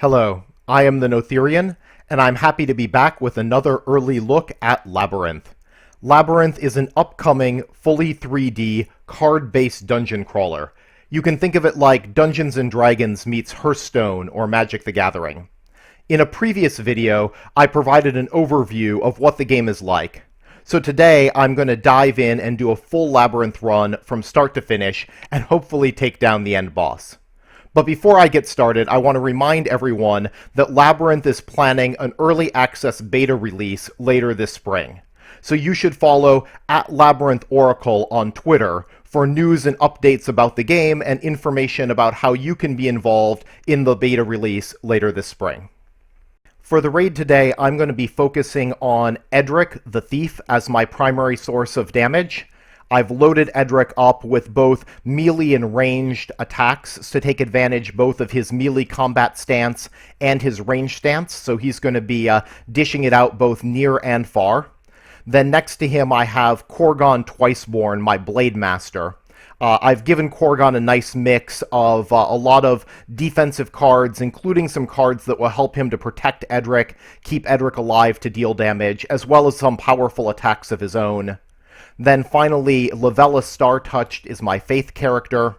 Hello, I am the Notherian, and I'm happy to be back with another early look at Labyrinth. Labyrinth is an upcoming, fully 3D, card-based dungeon crawler. You can think of it like Dungeons & Dragons meets Hearthstone or Magic the Gathering. In a previous video, I provided an overview of what the game is like. So today, I'm going to dive in and do a full Labyrinth run from start to finish, and hopefully take down the end boss. But before I get started, I want to remind everyone that Labyrinth is planning an early access beta release later this spring. So you should follow @LabyrinthOracle on Twitter for news and updates about the game and information about how you can be involved in the beta release later this spring. For the raid today, I'm going to be focusing on Edric the Thief as my primary source of damage. I've loaded Edric up with both melee and ranged attacks to take advantage both of his melee combat stance and his range stance, so he's going to be dishing it out both near and far. Then next to him I have Korgon Twiceborn, my Blade Master. I've given Korgon a nice mix of a lot of defensive cards, including some cards that will help him to protect Edric, keep Edric alive to deal damage, as well as some powerful attacks of his own. Then finally, Lavella Star-Touched is my Faith character.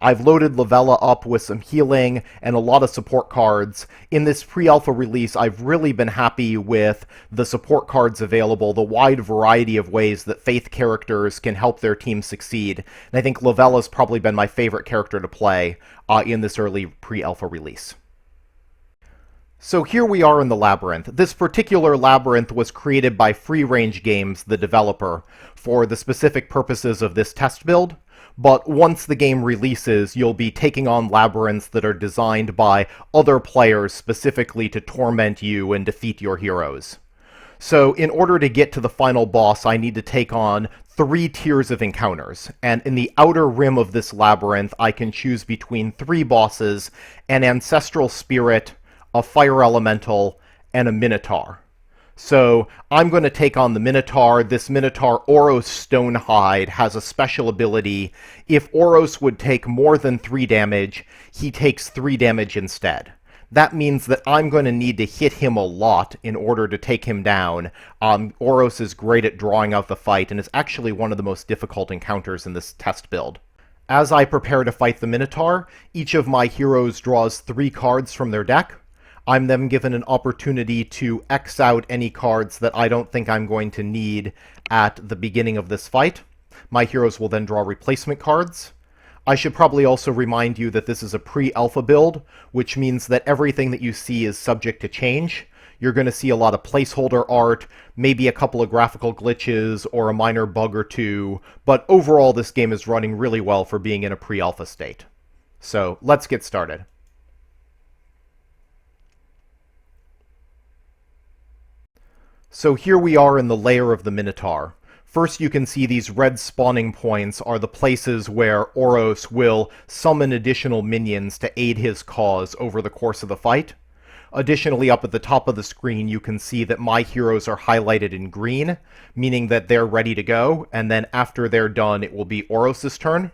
I've loaded Lavella up with some healing and a lot of support cards. In this pre-alpha release, I've really been happy with the support cards available, the wide variety of ways that Faith characters can help their team succeed. And I think Lavella's probably been my favorite character to play in this early pre-alpha release. So here we are in the Labyrinth. This particular Labyrinth was created by Free Range Games, the developer, for the specific purposes of this test build. But once the game releases, you'll be taking on labyrinths that are designed by other players specifically to torment you and defeat your heroes. So in order to get to the final boss, I need to take on 3 tiers of encounters, and in the outer rim of this labyrinth, I can choose between 3 bosses, an ancestral spirit, a fire elemental, and a Minotaur. So I'm going to take on the Minotaur. This Minotaur, Oros Stonehide, has a special ability. If Oros would take more than 3 damage, he takes 3 damage instead. That means that I'm going to need to hit him a lot in order to take him down. Oros is great at drawing out the fight, and is actually one of the most difficult encounters in this test build. As I prepare to fight the Minotaur, each of my heroes draws 3 cards from their deck. I'm then given an opportunity to X out any cards that I don't think I'm going to need at the beginning of this fight. My heroes will then draw replacement cards. I should probably also remind you that this is a pre-alpha build, which means that everything that you see is subject to change. You're going to see a lot of placeholder art, maybe a couple of graphical glitches, or a minor bug or two, but overall this game is running really well for being in a pre-alpha state. So let's get started. So here we are in the lair of the Minotaur. First you can see these red spawning points are the places where Oros will summon additional minions to aid his cause over the course of the fight. Additionally, up at the top of the screen you can see that my heroes are highlighted in green, meaning that they're ready to go, and then after they're done it will be Oros' turn.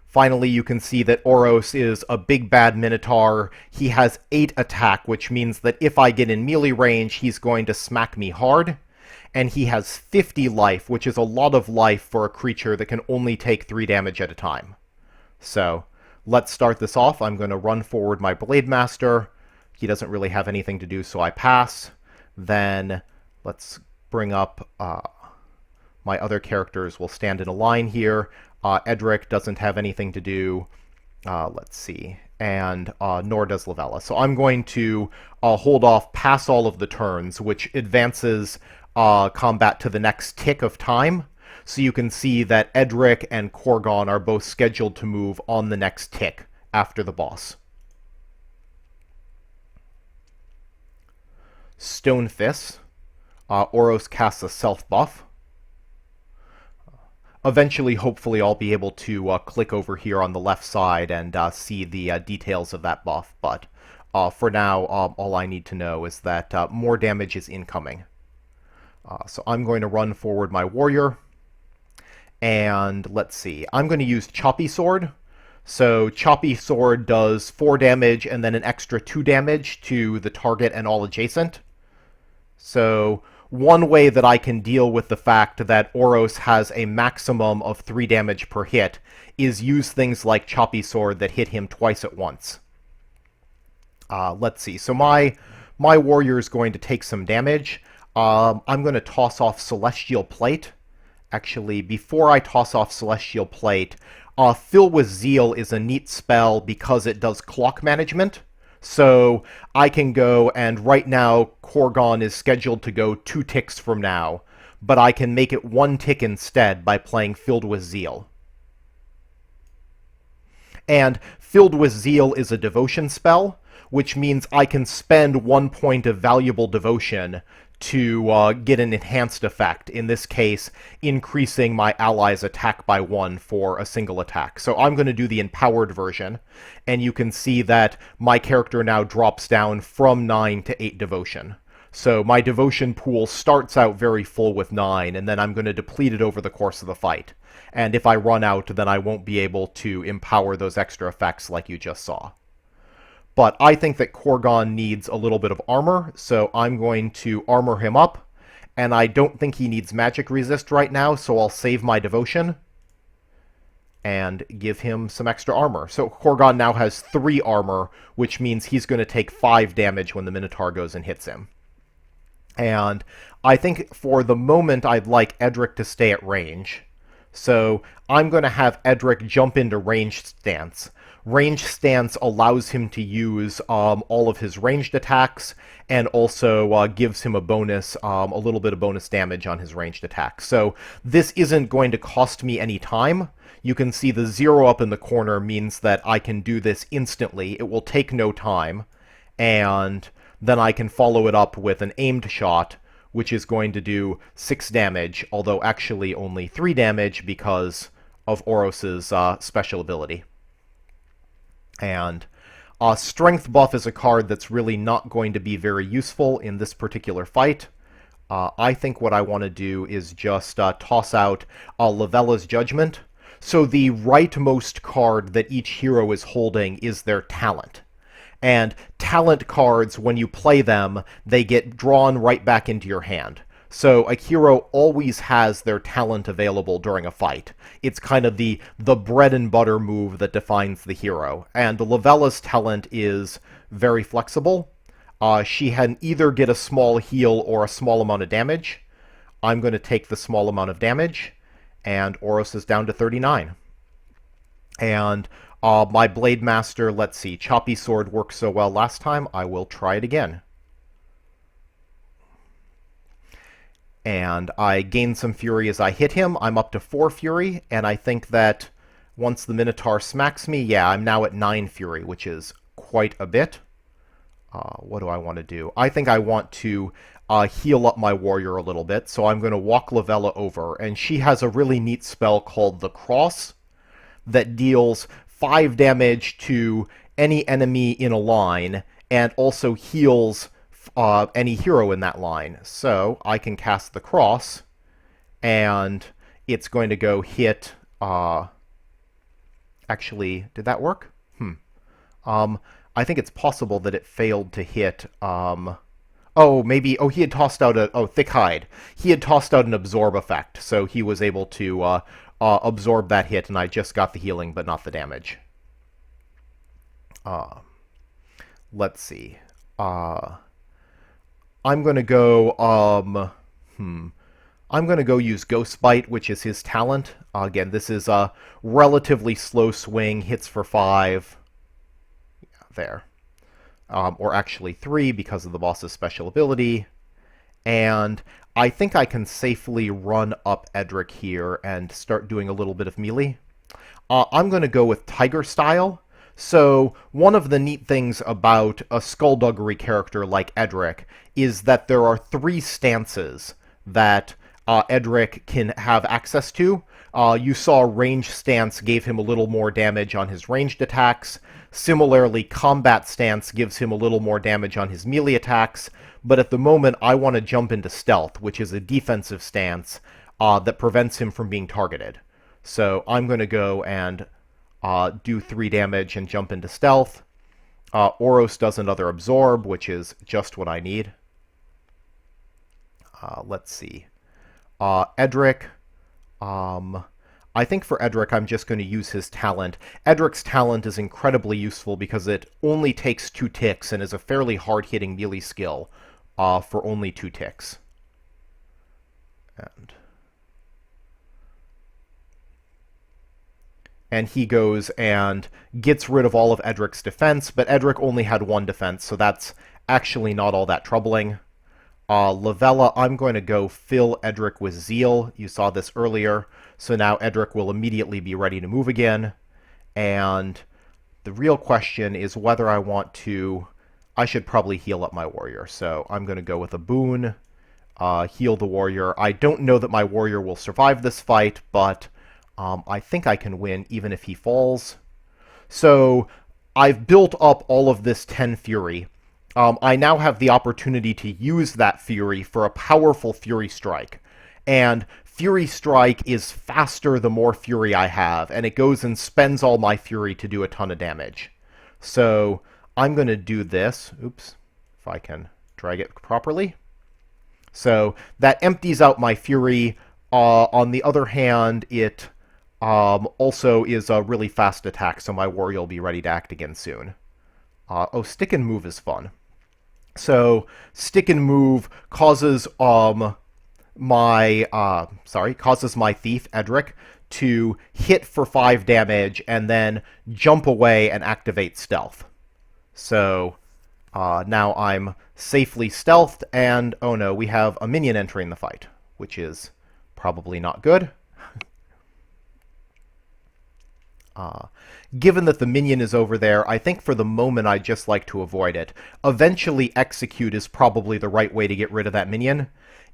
Finally, you can see that Oros is a big bad Minotaur. He has 8 attack, which means that if I get in melee range, he's going to smack me hard. And he has 50 life, which is a lot of life for a creature that can only take 3 damage at a time. So, let's start this off. I'm going to run forward my Blade Master. He doesn't really have anything to do, so I pass. Then, let's bring up my other characters. Will stand in a line here. Edric doesn't have anything to do, let's see, and nor does Lavella. So I'm going to hold off past all of the turns, which advances combat to the next tick of time. So you can see that Edric and Korgon are both scheduled to move on the next tick after the boss. Stone Fist. Oros casts a self buff. Eventually, hopefully, I'll be able to click over here on the left side and see the details of that buff, but for now, all I need to know is that more damage is incoming. So I'm going to run forward my warrior, and let's see, I'm going to use Choppy Sword. So Choppy Sword does 4 damage and then an extra 2 damage to the target and all adjacent. So one way that I can deal with the fact that Oros has a maximum of 3 damage per hit is use things like Choppy Sword that hit him twice at once. Let's see. So my warrior is going to take some damage. I'm going to toss off Celestial Plate. Actually, before I toss off Celestial Plate, Fill with Zeal is a neat spell because it does clock management. So I can go, and right now Korgon is scheduled to go 2 ticks from now, but I can make it 1 tick instead by playing Filled with Zeal. And Filled with Zeal is a devotion spell, which means I can spend 1 point of valuable devotion to get an enhanced effect, in this case, increasing my ally's attack by 1 for a single attack. So I'm going to do the empowered version, and you can see that my character now drops down from 9 to 8 devotion. So my devotion pool starts out very full with 9, and then I'm going to deplete it over the course of the fight. And if I run out, then I won't be able to empower those extra effects like you just saw. But I think that Korgon needs a little bit of armor, so I'm going to armor him up. And I don't think he needs magic resist right now, so I'll save my devotion and give him some extra armor. So Korgon now has 3 armor, which means he's going to take 5 damage when the Minotaur goes and hits him. And I think for the moment I'd like Edric to stay at range. So I'm going to have Edric jump into ranged stance. Ranged stance allows him to use all of his ranged attacks, and also gives him a bonus, a little bit of bonus damage on his ranged attacks. So this isn't going to cost me any time. You can see the 0 up in the corner means that I can do this instantly. It will take no time, and then I can follow it up with an aimed shot, which is going to do 6 damage, although actually only 3 damage because of Oros's special ability. And Strength buff is a card that's really not going to be very useful in this particular fight. I think what I want to do is just toss out Lavella's Judgment. So the rightmost card that each hero is holding is their talent. And talent cards, when you play them, they get drawn right back into your hand. So a hero always has their talent available during a fight. It's kind of the bread and butter move that defines the hero. And Lavella's talent is very flexible. She can either get a small heal or a small amount of damage. I'm going to take the small amount of damage, and Oros is down to 39. And my Blade Master, let's see, Choppy Sword worked so well last time, I will try it again. And I gain some fury as I hit him. I'm up to 4 fury, and I think that once the Minotaur smacks me, yeah, I'm now at 9 fury, which is quite a bit. What do I want to do? I think I want to heal up my warrior a little bit, so I'm going to walk Lavella over, and she has a really neat spell called the Cross that deals 5 damage to any enemy in a line, and also heals any hero in that line. So I can cast the Cross, and it's going to go hit... Actually, did that work? I think it's possible that it failed to hit... he had tossed out a... Thick Hide. He had tossed out an Absorb effect, so he was able to absorb that hit, and I just got the healing, but not the damage. Let's see. I'm going to go, I'm going to go use Ghost Bite, which is his talent. Again, this is a relatively slow swing, hits for 5. Yeah, there. Or actually 3 because of the boss's special ability. And I think I can safely run up Edric here and start doing a little bit of melee. I'm going to go with Tiger Style. So one of the neat things about a Skullduggery character like Edric is that there are 3 stances that Edric can have access to. You saw Range Stance gave him a little more damage on his ranged attacks. Similarly, Combat Stance gives him a little more damage on his melee attacks. But at the moment, I want to jump into Stealth, which is a defensive stance that prevents him from being targeted. So I'm going to go and do 3 damage and jump into stealth. Oros does another absorb, which is just what I need. Let's see. Edric. I think for Edric, I'm just going to use his talent. Edric's talent is incredibly useful because it only takes 2 ticks and is a fairly hard-hitting melee skill for only 2 ticks. And he goes and gets rid of all of Edric's defense, but Edric only had 1 defense, so that's actually not all that troubling. Lavella, I'm going to go fill Edric with Zeal. You saw this earlier, so now Edric will immediately be ready to move again. And the real question is whether I want to... I should probably heal up my warrior, so I'm going to go with a boon, heal the warrior. I don't know that my warrior will survive this fight, but I think I can win even if he falls. So I've built up all of this 10 Fury. I now have the opportunity to use that Fury for a powerful Fury Strike. And Fury Strike is faster the more Fury I have, and it goes and spends all my Fury to do a ton of damage. So I'm going to do this. Oops, if I can drag it properly. So that empties out my Fury. On the other hand, it also is a really fast attack, so my warrior will be ready to act again soon. Oh, stick and move is fun. So stick and move causes my thief Edric to hit for 5 damage and then jump away and activate stealth. So now I'm safely stealthed, and oh no, we have a minion entering the fight, which is probably not good. Given that the minion is over there, I think for the moment I'd just like to avoid it. Eventually execute is probably the right way to get rid of that minion.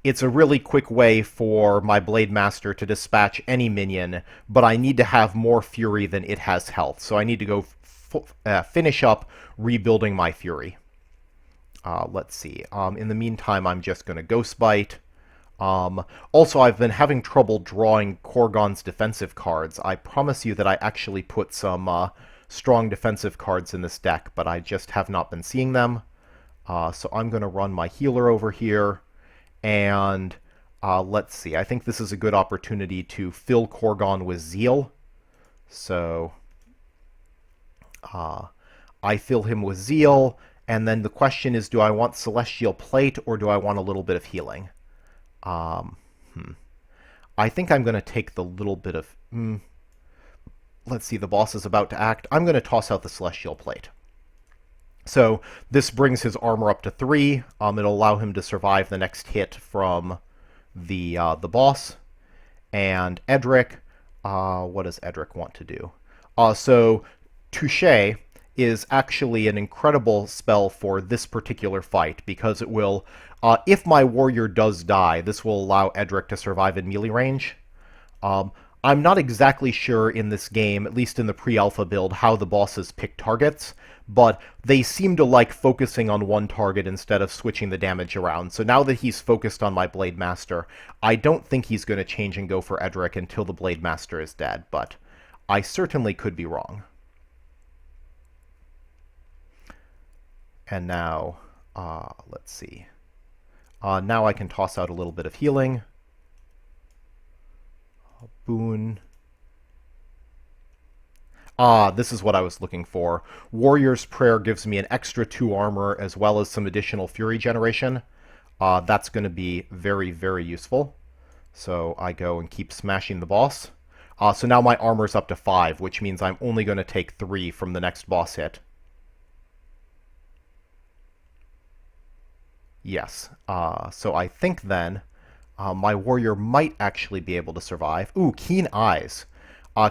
It's a really quick way for my Blade Master to dispatch any minion, but I need to have more Fury than it has health, so I need to go finish up rebuilding my Fury. Let's see. In the meantime, I'm just going to Ghost Bite. Also, I've been having trouble drawing Korgon's defensive cards. I promise you that I actually put some strong defensive cards in this deck, but I just have not been seeing them. So I'm going to run my healer over here, and let's see. I think this is a good opportunity to fill Korgon with Zeal. So I fill him with Zeal, and then the question is, do I want Celestial Plate or do I want a little bit of healing? I think I'm going to take the little bit of... Let's see, the boss is about to act. I'm going to toss out the Celestial Plate. So this brings his armor up to 3. It'll allow him to survive the next hit from the boss. And Edric, what does Edric want to do? So Touche is actually an incredible spell for this particular fight, because it will, if my warrior does die, this will allow Edric to survive in melee range. I'm not exactly sure in this game, at least in the pre-alpha build, how the bosses pick targets, but they seem to like focusing on one target instead of switching the damage around. So now that he's focused on my Blade Master, I don't think he's going to change and go for Edric until the Blade Master is dead, but I certainly could be wrong. And now, let's see. Now I can toss out a little bit of healing. Boon. This is what I was looking for. Warrior's Prayer gives me an extra 2 armor as well as some additional Fury generation. That's going to be very, very useful. So I go and keep smashing the boss. So now my armor's up to 5, which means I'm only going to take 3 from the next boss hit. Yes. So I think then my warrior might actually be able to survive. Ooh, Keen Eyes.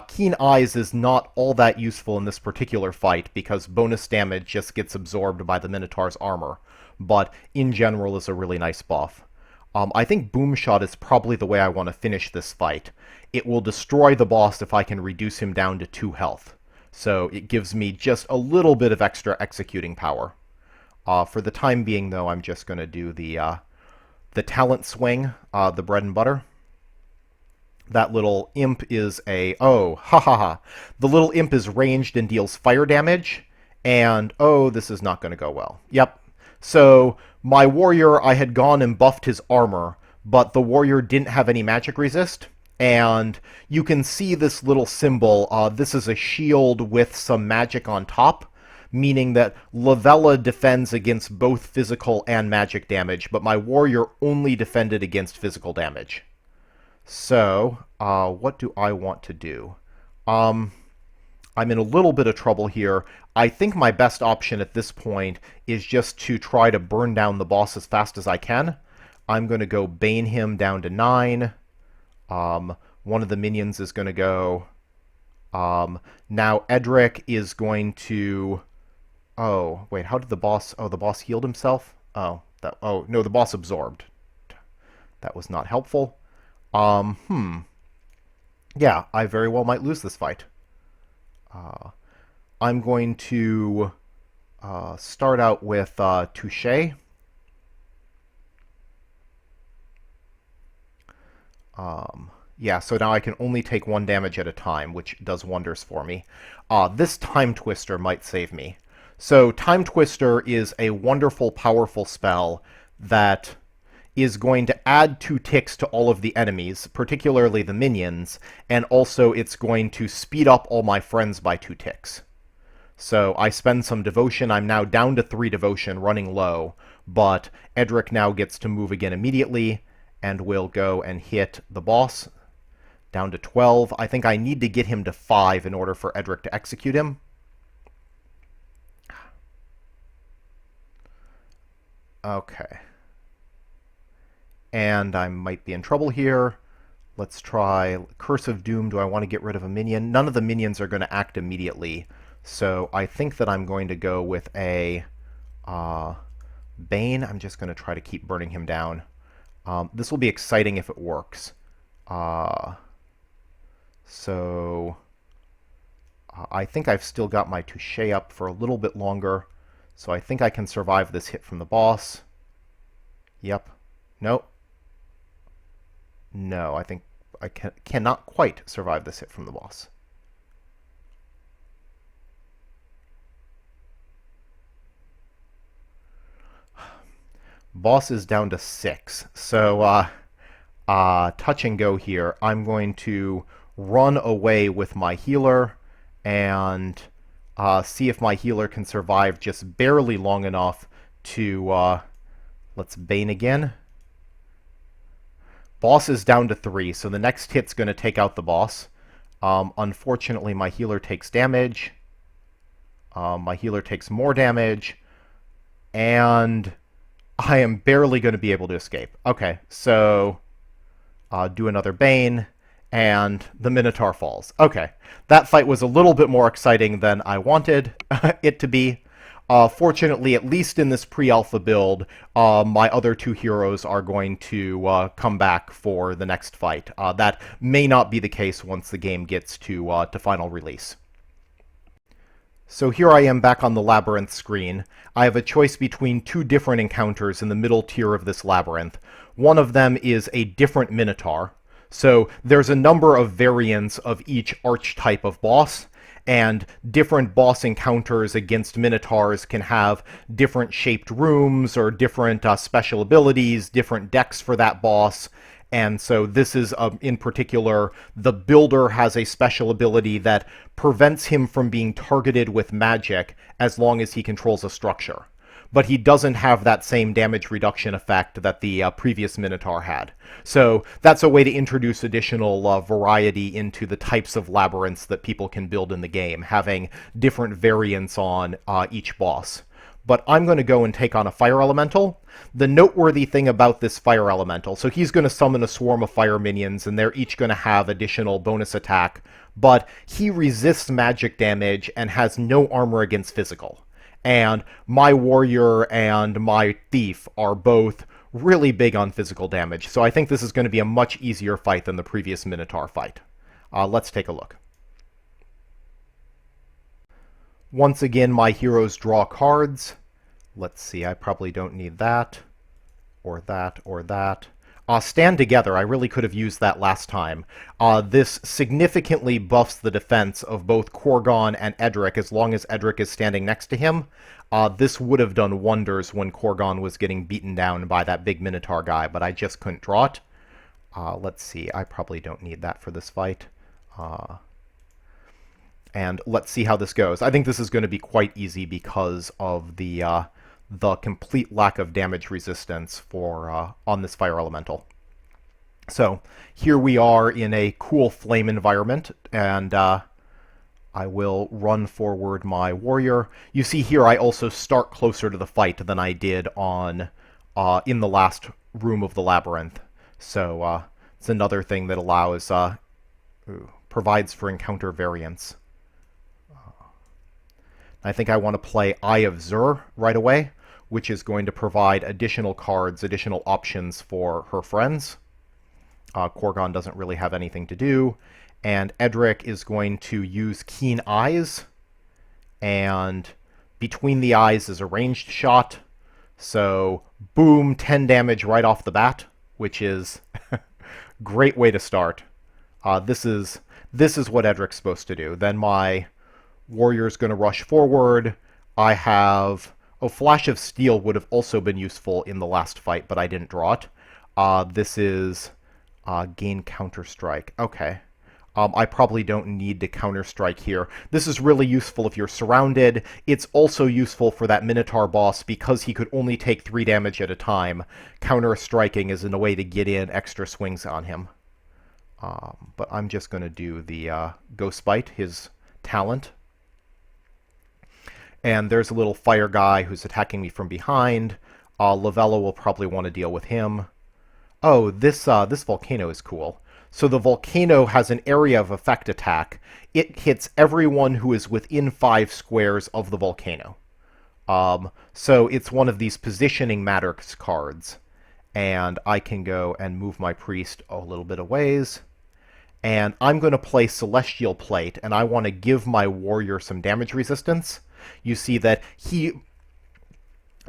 Keen Eyes is not all that useful in this particular fight because bonus damage just gets absorbed by the Minotaur's armor, but in general is a really nice buff. I think Boom Shot is probably the way I want to finish this fight. It will destroy the boss if I can reduce him down to 2 health, so it gives me just a little bit of extra executing power. For the time being, though, I'm just going to do the talent swing, the bread and butter. That little imp is oh, ha ha ha. The little imp is ranged and deals fire damage, and oh, this is not going to go well. Yep. So, my warrior, I had gone and buffed his armor, but the warrior didn't have any magic resist, and you can see this little symbol. This is a shield with some magic on top, meaning that Lavella defends against both physical and magic damage, but my warrior only defended against physical damage. So, what do I want to do? I'm in a little bit of trouble here. I think my best option at this point is just to try to burn down the boss as fast as I can. I'm going to go Bane him down to 9. One of the minions is going to go. Now Edric is going to... Oh, wait, how did the boss... Oh, the boss healed himself? Oh, no, the boss absorbed. That was not helpful. Yeah, I very well might lose this fight. I'm going to start out with Touché. Yeah, so now I can only take 1 damage at a time, which does wonders for me. This Time Twister might save me. So Time Twister is a wonderful, powerful spell that is going to add 2 ticks to all of the enemies, particularly the minions, and also it's going to speed up all my friends by 2 ticks. So I spend some devotion. I'm now down to 3 devotion, running low, but Edric now gets to move again immediately, and will go and hit the boss. Down to 12. I think I need to get him to 5 in order for Edric to execute him. Okay. And I might be in trouble here. Let's try Curse of Doom. Do I want to get rid of a minion? None of the minions are going to act immediately. So I think that I'm going to go with a Bane. I'm just going to try to keep burning him down. This will be exciting if it works. So I think I've still got my Touché up for a little bit longer. So I think I can survive this hit from the boss. Yep. Nope. No, I think I cannot quite survive this hit from the boss. Boss is down to 6. So, touch and go here. I'm going to run away with my healer and see if my healer can survive just barely long enough to... let's Bane again. Boss is down to 3, so the next hit's going to take out the boss. Unfortunately, my healer takes damage. My healer takes more damage. And I am barely going to be able to escape. Okay, so do another Bane, and the Minotaur falls. Okay, that fight was a little bit more exciting than I wanted it to be. Fortunately, at least in this pre-alpha build, my other 2 heroes are going to come back for the next fight. That may not be the case once the game gets to final release. So here I am back on the Labyrinth screen. I have a choice between 2 different encounters in the middle tier of this Labyrinth. One of them is a different Minotaur. So there's a number of variants of each archetype of boss, and different boss encounters against Minotaurs can have different shaped rooms or different special abilities, different decks for that boss. And so this is, in particular, the Builder has a special ability that prevents him from being targeted with magic as long as he controls a structure. But he doesn't have that same damage reduction effect that the previous Minotaur had. So that's a way to introduce additional variety into the types of labyrinths that people can build in the game, having different variants on each boss. But I'm going to go and take on a fire elemental. The noteworthy thing about this fire elemental, so he's going to summon a swarm of fire minions, and they're each going to have additional bonus attack, but he resists magic damage and has no armor against physical. And my warrior and my thief are both really big on physical damage, so I think this is going to be a much easier fight than the previous Minotaur fight. Let's take a look. Once again, my heroes draw cards. Let's see, I probably don't need that, or that, or that. Stand Together, I really could have used that last time. This significantly buffs the defense of both Korgon and Edric as long as Edric is standing next to him. This would have done wonders when Korgon was getting beaten down by that big Minotaur guy, but I just couldn't draw it. Let's see, I probably don't need that for this fight. And let's see how this goes. I think this is going to be quite easy because of the complete lack of damage resistance for on this fire elemental. So here we are in a cool flame environment, and I will run forward my warrior. You see here I also start closer to the fight than I did on in the last room of the labyrinth. So it's another thing that allows provides for encounter variance. I think I want to play Eye of Zur right away, which is going to provide additional cards, additional options for her friends. Korgon doesn't really have anything to do. And Edric is going to use Keen Eyes. And Between the Eyes is a ranged shot. So, boom, 10 damage right off the bat, which is a great way to start. This is what Edric's supposed to do. Then my warrior's going to rush forward. I have... Oh, Flash of Steel would have also been useful in the last fight, but I didn't draw it. This is gain Counter-Strike. Okay. I probably don't need to Counter-Strike here. This is really useful if you're surrounded. It's also useful for that Minotaur boss because he could only take 3 damage at a time. Counter-Striking is a way to get in extra swings on him. But I'm just going to do the Ghost Bite, his talent. And there's a little fire guy who's attacking me from behind. Lavella will probably want to deal with him. Oh, this volcano is cool. So the volcano has an area of effect attack. It hits everyone who is within 5 squares of the volcano. So it's one of these positioning matters cards. And I can go and move my priest a little bit of ways. And I'm going to play Celestial Plate, and I want to give my warrior some damage resistance. You see that he,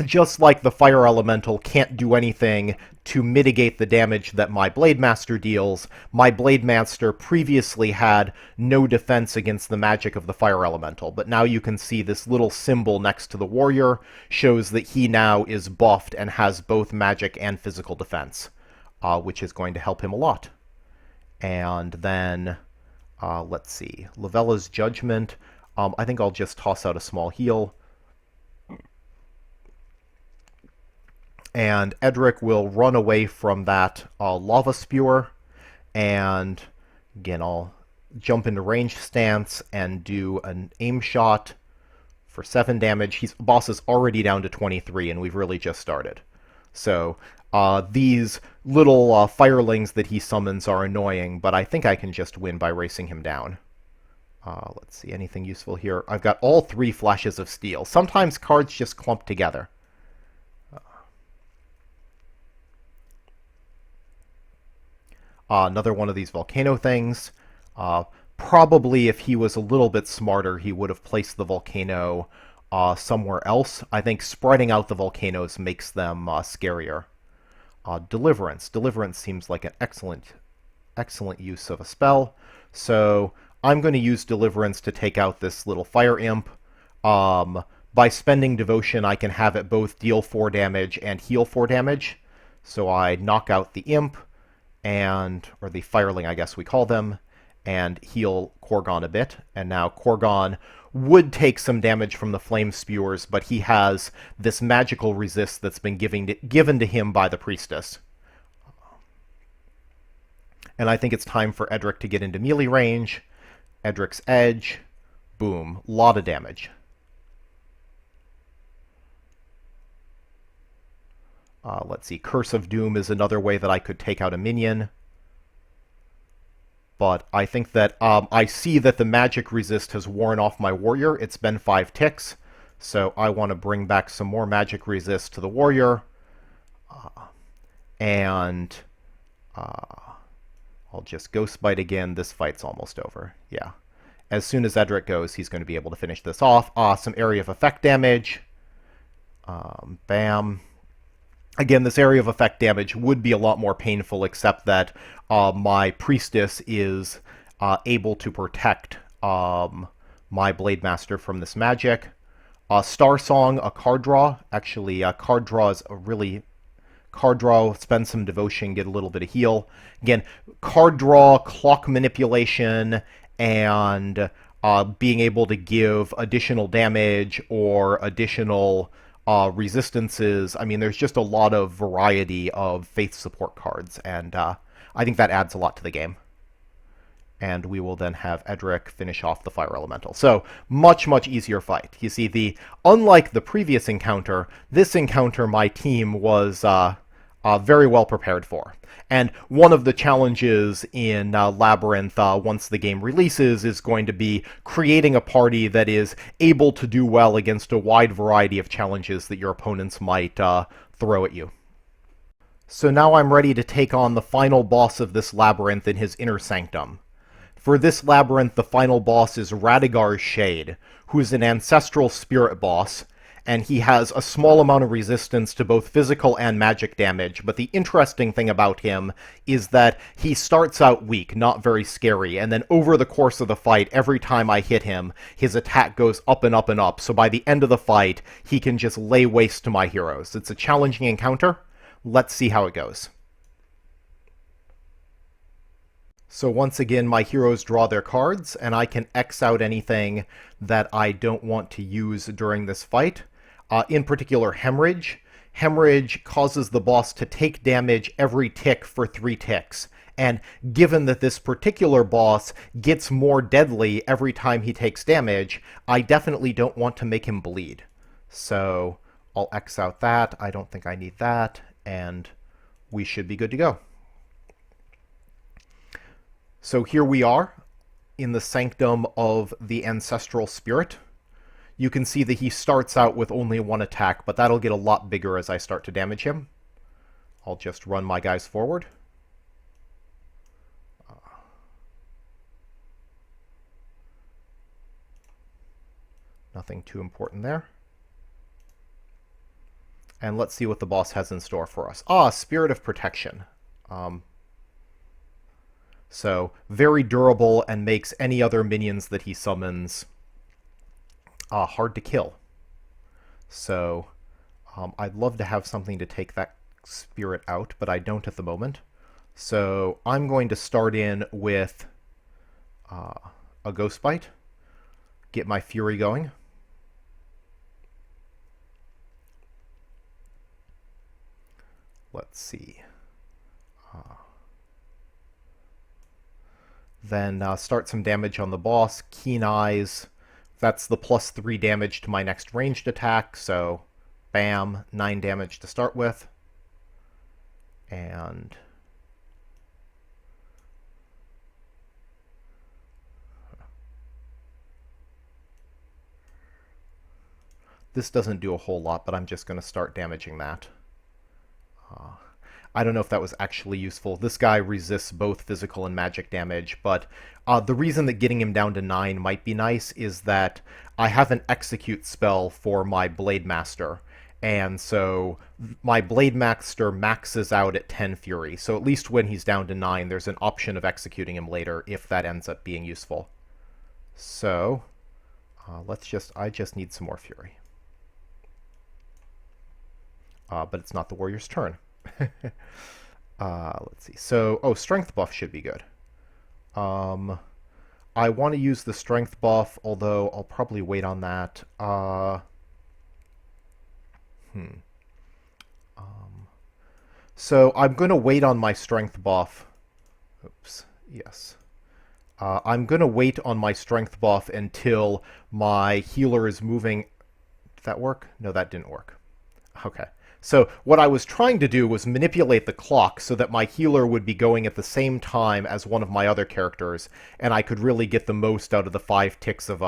just like the Fire Elemental, can't do anything to mitigate the damage that my Blade Master deals. My Blade Master previously had no defense against the magic of the Fire Elemental, but now you can see this little symbol next to the warrior shows that he now is buffed and has both magic and physical defense, which is going to help him a lot. And then, let's see, Lavella's Judgment. I think I'll just toss out a small heal. And Edric will run away from that lava spewer. And again, I'll jump into range stance and do an aim shot for 7 damage. Boss is already down to 23, and we've really just started. So these little firelings that he summons are annoying, but I think I can just win by racing him down. Let's see, anything useful here? I've got all 3 Flashes of Steel. Sometimes cards just clump together. Another one of these volcano things. Probably if he was a little bit smarter, he would have placed the volcano somewhere else. I think spreading out the volcanoes makes them scarier. Deliverance. Deliverance seems like an excellent use of a spell. So I'm going to use Deliverance to take out this little fire imp. By spending Devotion, I can have it both deal 4 damage and heal 4 damage. So I knock out the imp, or the fireling, I guess we call them, and heal Korgon a bit. And now Korgon would take some damage from the flame spewers, but he has this magical resist that's been given to him by the priestess. And I think it's time for Edric to get into melee range. Edric's Edge. Boom. Lot of damage. Let's see. Curse of Doom is another way that I could take out a minion. But I think that I see that the magic resist has worn off my warrior. It's been 5 ticks. So I want to bring back some more magic resist to the warrior. I'll just Ghost Bite again. This fight's almost over. Yeah. As soon as Edric goes, he's going to be able to finish this off. Some area of effect damage. Bam. Again, this area of effect damage would be a lot more painful, except that my Priestess is able to protect my Blade Master from this magic. Star Song, a card draw. Actually, card draw is a really... Card draw, spend some devotion, get a little bit of heal. Again, card draw, clock manipulation, and being able to give additional damage or additional resistances. I mean, there's just a lot of variety of faith support cards, and I think that adds a lot to the game. And we will then have Edric finish off the Fire Elemental. So, much, much easier fight. You see, unlike the previous encounter, this encounter my team was very well prepared for. And one of the challenges in Labyrinth, once the game releases, is going to be creating a party that is able to do well against a wide variety of challenges that your opponents might throw at you. So now I'm ready to take on the final boss of this labyrinth in his inner sanctum. For this labyrinth, the final boss is Radigar's Shade, who is an ancestral spirit boss, and he has a small amount of resistance to both physical and magic damage, but the interesting thing about him is that he starts out weak, not very scary, and then over the course of the fight, every time I hit him, his attack goes up and up and up, so by the end of the fight, he can just lay waste to my heroes. It's a challenging encounter. Let's see how it goes. So once again, my heroes draw their cards, and I can X out anything that I don't want to use during this fight. In particular, Hemorrhage. Hemorrhage causes the boss to take damage every tick for 3 ticks. And given that this particular boss gets more deadly every time he takes damage, I definitely don't want to make him bleed. So I'll X out that. I don't think I need that. And we should be good to go. So here we are in the sanctum of the Ancestral Spirit. You can see that he starts out with only 1 attack, but that'll get a lot bigger as I start to damage him. I'll just run my guys forward. Nothing too important there. And let's see what the boss has in store for us. Spirit of Protection. So, very durable and makes any other minions that he summons hard to kill. So, I'd love to have something to take that spirit out, but I don't at the moment. So, I'm going to start in with a Ghost Bite, get my Fury going. Let's see. Then start some damage on the boss. Keen Eyes. That's the +3 damage to my next ranged attack. So, bam, 9 damage to start with. And this doesn't do a whole lot, but I'm just going to start damaging that. I don't know if that was actually useful. This guy resists both physical and magic damage, but the reason that getting him down to 9 might be nice is that I have an execute spell for my Blade Master, and so my Blade Master maxes out at 10 Fury, so at least when he's down to 9, there's an option of executing him later if that ends up being useful. So, I just need some more Fury. But it's not the warrior's turn. Let's see. So, strength buff should be good. I want to use the strength buff, although I'll probably wait on that. So I'm going to wait on my strength buff. Oops. Yes. I'm going to wait on my strength buff until my healer is moving. Did that work? No, that didn't work. Okay. So what I was trying to do was manipulate the clock so that my healer would be going at the same time as one of my other characters, and I could really get the most out of the 5 ticks of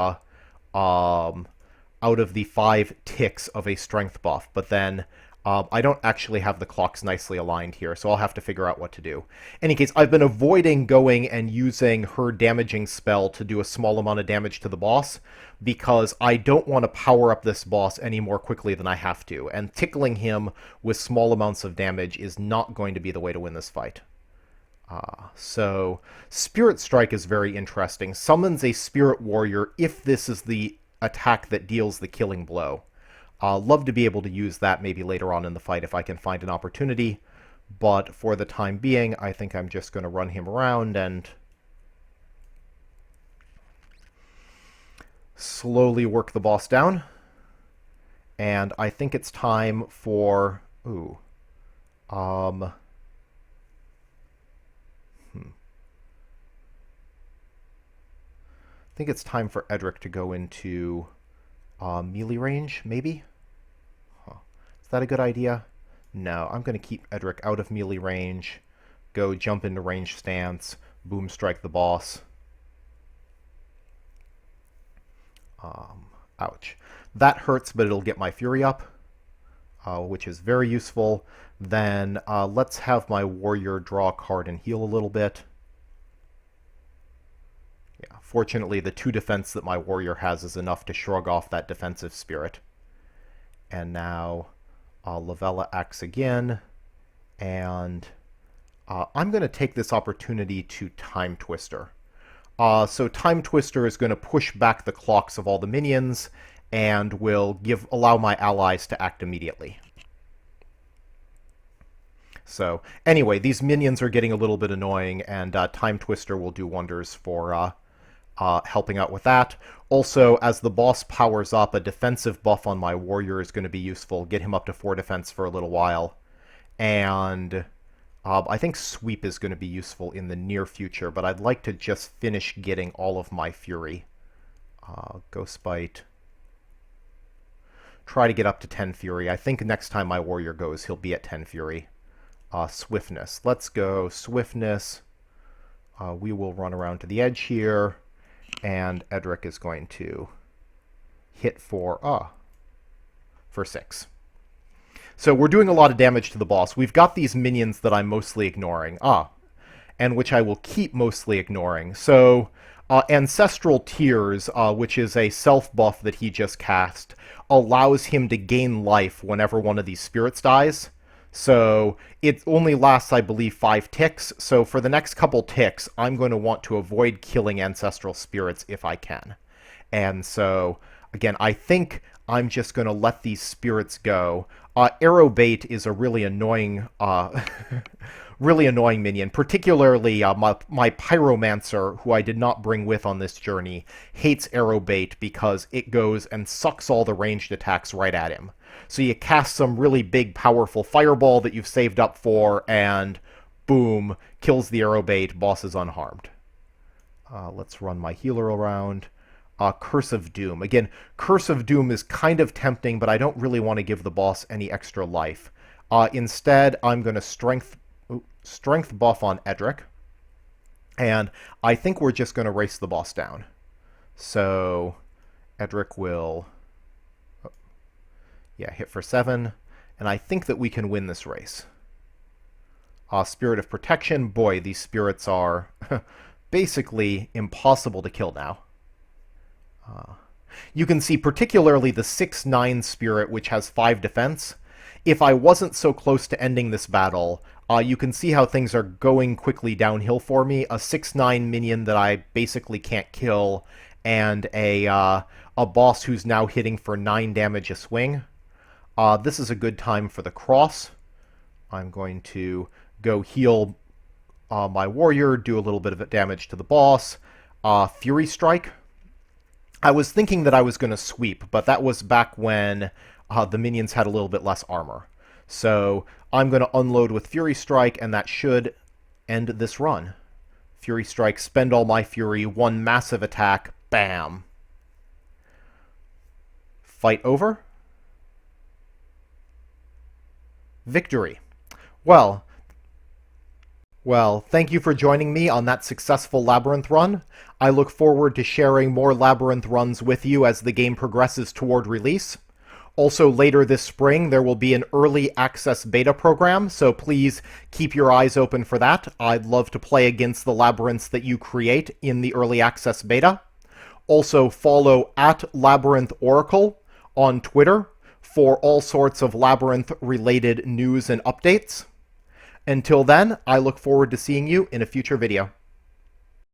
a strength buff. But then I don't actually have the clocks nicely aligned here, so I'll have to figure out what to do. In any case, I've been avoiding going and using her damaging spell to do a small amount of damage to the boss, because I don't want to power up this boss any more quickly than I have to, and tickling him with small amounts of damage is not going to be the way to win this fight. So, Spirit Strike is very interesting. Summons a Spirit Warrior if this is the attack that deals the killing blow. Love to be able to use that maybe later on in the fight if I can find an opportunity, but for the time being, I think I'm just going to run him around and slowly work the boss down. And I think it's time for... I think it's time for Edric to go into melee range, maybe? Is that a good idea? No, I'm going to keep Edric out of melee range, go jump into range stance, boom strike the boss. Ouch. That hurts, but it'll get my fury up, which is very useful. Then let's have my warrior draw a card and heal a little bit. Yeah, fortunately, the 2 defense that my warrior has is enough to shrug off that defensive spirit. And now Lavella acts again, and I'm going to take this opportunity to Time Twister. So Time Twister is going to push back the clocks of all the minions, and will allow my allies to act immediately. So, anyway, these minions are getting a little bit annoying, and Time Twister will do wonders for helping out with that. Also, as the boss powers up, a defensive buff on my warrior is going to be useful. Get him up to 4 defense for a little while. And I think Sweep is going to be useful in the near future, but I'd like to just finish getting all of my fury. Ghost Bite. Try to get up to 10 fury. I think next time my warrior goes, he'll be at 10 fury. Swiftness. Let's go Swiftness. We will run around to the edge here, and Edric is going to hit for 6. So we're doing a lot of damage to the boss. We've got these minions that I'm mostly ignoring. And which I will keep mostly ignoring. So, Ancestral Tears, which is a self-buff that he just cast, allows him to gain life whenever one of these spirits dies. So it only lasts, I believe, 5 ticks. So for the next couple ticks, I'm going to want to avoid killing ancestral spirits if I can. And so, again, I think I'm just going to let these spirits go. Arrow Bait is a really annoying, really annoying minion. Particularly my Pyromancer, who I did not bring with on this journey, hates Arrow Bait because it goes and sucks all the ranged attacks right at him. So you cast some really big, powerful fireball that you've saved up for, and boom, kills the Arrow Bait, boss is unharmed. Let's run my healer around. Curse of Doom. Again, Curse of Doom is kind of tempting, but I don't really want to give the boss any extra life. Instead, I'm going to strength buff on Edric, and I think we're just going to race the boss down. So, Edric will... hit for 7, and I think that we can win this race. Spirit of Protection. Boy, these spirits are basically impossible to kill now. You can see particularly the 6/9 spirit, which has 5 defense. If I wasn't so close to ending this battle, you can see how things are going quickly downhill for me. A 6/9 minion that I basically can't kill, and a boss who's now hitting for 9 damage a swing. This is a good time for the cross. I'm going to go heal my warrior, do a little bit of damage to the boss. Fury Strike. I was thinking that I was going to sweep, but that was back when the minions had a little bit less armor. So I'm going to unload with Fury Strike, and that should end this run. Fury Strike, spend all my fury, 1 massive attack, bam. Fight over. Victory. Well, thank you for joining me on that successful Labyrinth run. I look forward to sharing more Labyrinth runs with you as the game progresses toward release. Also, later this spring, there will be an early access beta program, so please keep your eyes open for that. I'd love to play against the labyrinths that you create in the early access beta. Also, follow at Labyrinth Oracle on Twitter for all sorts of Labyrinth-related news and updates. Until then, I look forward to seeing you in a future video.